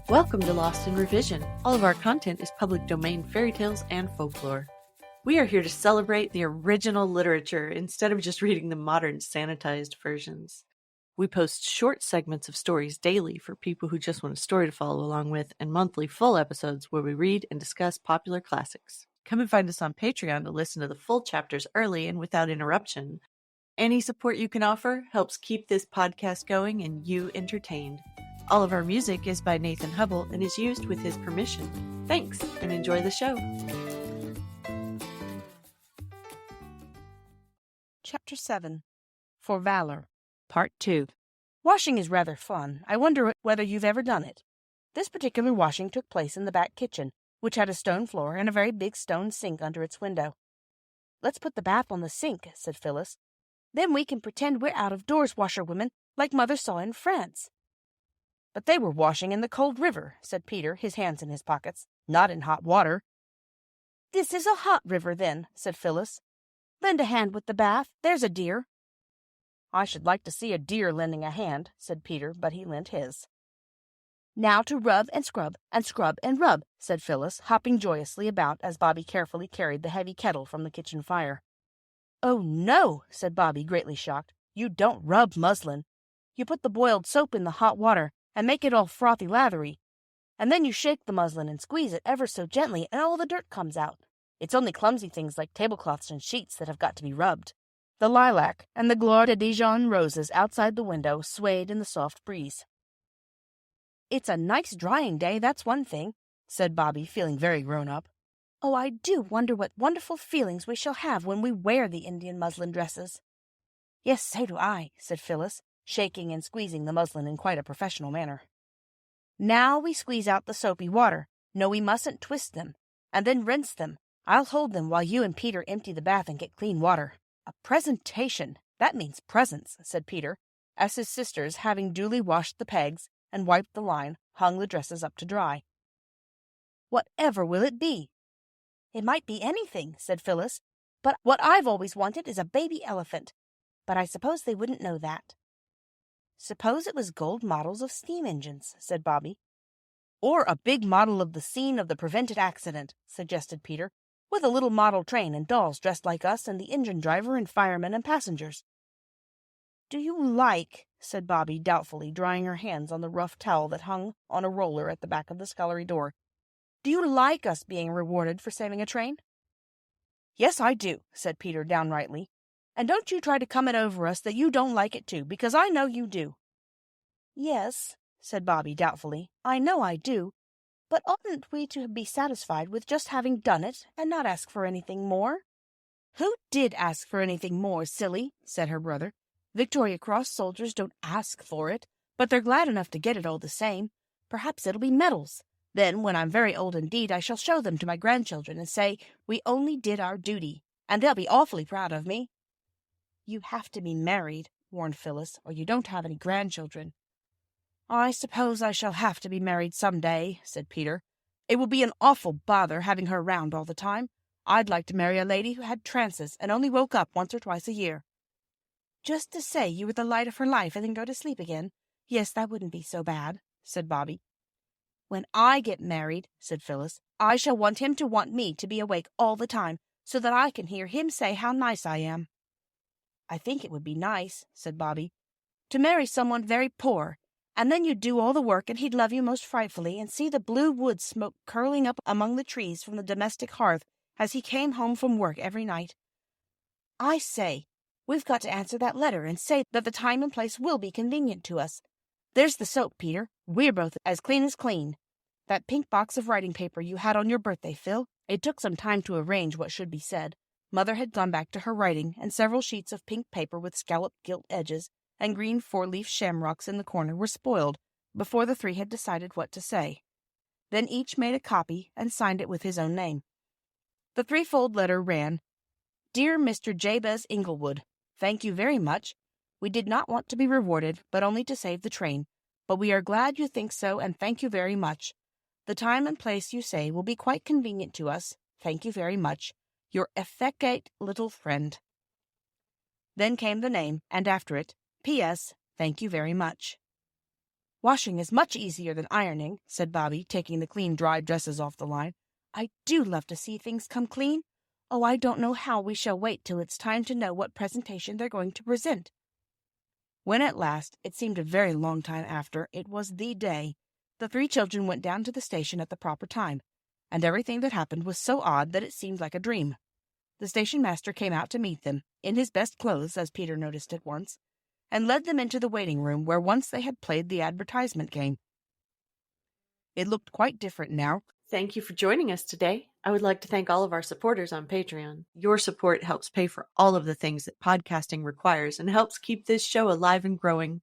Welcome to Lost in Revision. All of our content is public domain fairy tales and folklore. We are here to celebrate the original literature instead of just reading the modern sanitized versions. We post short segments of stories daily for people who just want a story to follow along with, and monthly full episodes where we read and discuss popular classics. Come and find us on Patreon to listen to the full chapters early and without interruption. Any support you can offer helps keep this podcast going and you entertained. All of our music is by Nathan Hubble and is used with his permission. Thanks, and enjoy the show. Chapter 7 For Valor, Part 2. Washing is rather fun. I wonder whether you've ever done it. This particular washing took place in the back kitchen, which had a stone floor and a very big stone sink under its window. "Let's put the bath on the sink," said Phyllis. "Then we can pretend we're out-of-doors washerwomen like Mother saw in France." "But they were washing in the cold river," said Peter, his hands in his pockets, "not in hot water." "This is a hot river, then," said Phyllis. "Lend a hand with the bath, there's a dear." "I should like to see a deer lending a hand," said Peter, but he lent his. "Now to rub and scrub and rub," said Phyllis, hopping joyously about as Bobby carefully carried the heavy kettle from the kitchen fire. "Oh, no," said Bobby, greatly shocked. "You don't rub muslin. You put the boiled soap in the hot water and make it all frothy lathery, and then you shake the muslin and squeeze it ever so gently and all the dirt comes out. It's only clumsy things like tablecloths and sheets that have got to be rubbed." The lilac and the Gloire de Dijon roses outside the window swayed in the soft breeze. "It's a nice drying day, that's one thing," said Bobby, feeling very grown up. "Oh, I do wonder what wonderful feelings we shall have when we wear the Indian muslin dresses." "Yes, so do I," said Phyllis, shaking and squeezing the muslin in quite a professional manner. "Now we squeeze out the soapy water. No, we mustn't twist them. And then rinse them. I'll hold them while you and Peter empty the bath and get clean water." "A presentation. That means presents," said Peter, as his sisters, having duly washed the pegs and wiped the line, hung the dresses up to dry. "Whatever will it be?" "It might be anything," said Phyllis. "But what I've always wanted is a baby elephant. But I suppose they wouldn't know that." "Suppose it was gold models of steam engines," said Bobby. "Or a big model of the scene of the prevented accident," suggested Peter, "with a little model train and dolls dressed like us and the engine driver and firemen and passengers." "Do you like," said Bobby doubtfully, drying her hands on the rough towel that hung on a roller at the back of the scullery door, "do you like us being rewarded for saving a train?" "Yes, I do," said Peter downrightly. "And don't you try to come it over us that you don't like it too, because I know you do." "Yes," said Bobby doubtfully, "I know I do. But oughtn't we to be satisfied with just having done it and not ask for anything more?" "Who did ask for anything more, silly?" said her brother. "Victoria Cross soldiers don't ask for it, but they're glad enough to get it all the same. Perhaps it'll be medals. Then, when I'm very old indeed, I shall show them to my grandchildren and say, 'We only did our duty,' and they'll be awfully proud of me." "You have to be married," warned Phyllis, "or you don't have any grandchildren." "I suppose I shall have to be married some day," said Peter. "It will be an awful bother having her round all the time. I'd like to marry a lady who had trances and only woke up once or twice a year." "Just to say you were the light of her life and then go to sleep again? Yes, that wouldn't be so bad," said Bobby. "When I get married," said Phyllis, "I shall want him to want me to be awake all the time, so that I can hear him say how nice I am." "I think it would be nice," said Bobby, "to marry someone very poor, and then you'd do all the work and he'd love you most frightfully and see the blue wood smoke curling up among the trees from the domestic hearth as he came home from work every night. I say, we've got to answer that letter and say that the time and place will be convenient to us. There's the soap, Peter. We're both as clean as clean. That pink box of writing paper you had on your birthday, Phil." It took some time to arrange what should be said. Mother had gone back to her writing, and several sheets of pink paper with scalloped gilt edges and green four-leaf shamrocks in the corner were spoiled before the three had decided what to say. Then each made a copy and signed it with his own name. The threefold letter ran, "Dear Mr. Jabez Inglewood, thank you very much. We did not want to be rewarded, but only to save the train. But we are glad you think so, and thank you very much. The time and place you say will be quite convenient to us. Thank you very much. Your affectionate little friend." Then came the name, and after it, "P.S. Thank you very much." Washing is much easier than ironing, said Bobby, taking the clean, dry dresses off the line. I do love to see things come clean. Oh, I don't know how we shall wait till it's time to know what presentation they're going to present. When at last, it seemed a very long time after, it was the day, the three children went down to the station at the proper time, and everything that happened was so odd that it seemed like a dream. The station master came out to meet them, in his best clothes, as Peter noticed at once, and led them into the waiting room where once they had played the advertisement game. It looked quite different now. Thank you for joining us today. I would like to thank all of our supporters on Patreon. Your support helps pay for all of the things that podcasting requires and helps keep this show alive and growing.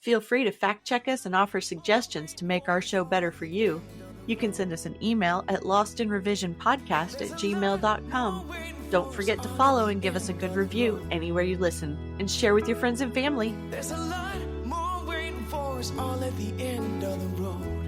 Feel free to fact check us and offer suggestions to make our show better for you. You can send us an email at lostinrevisionpodcast@gmail.com. Don't forget to follow and give us a good review anywhere you listen, and share with your friends and family. There's a lot more waiting for us all at the end of the road.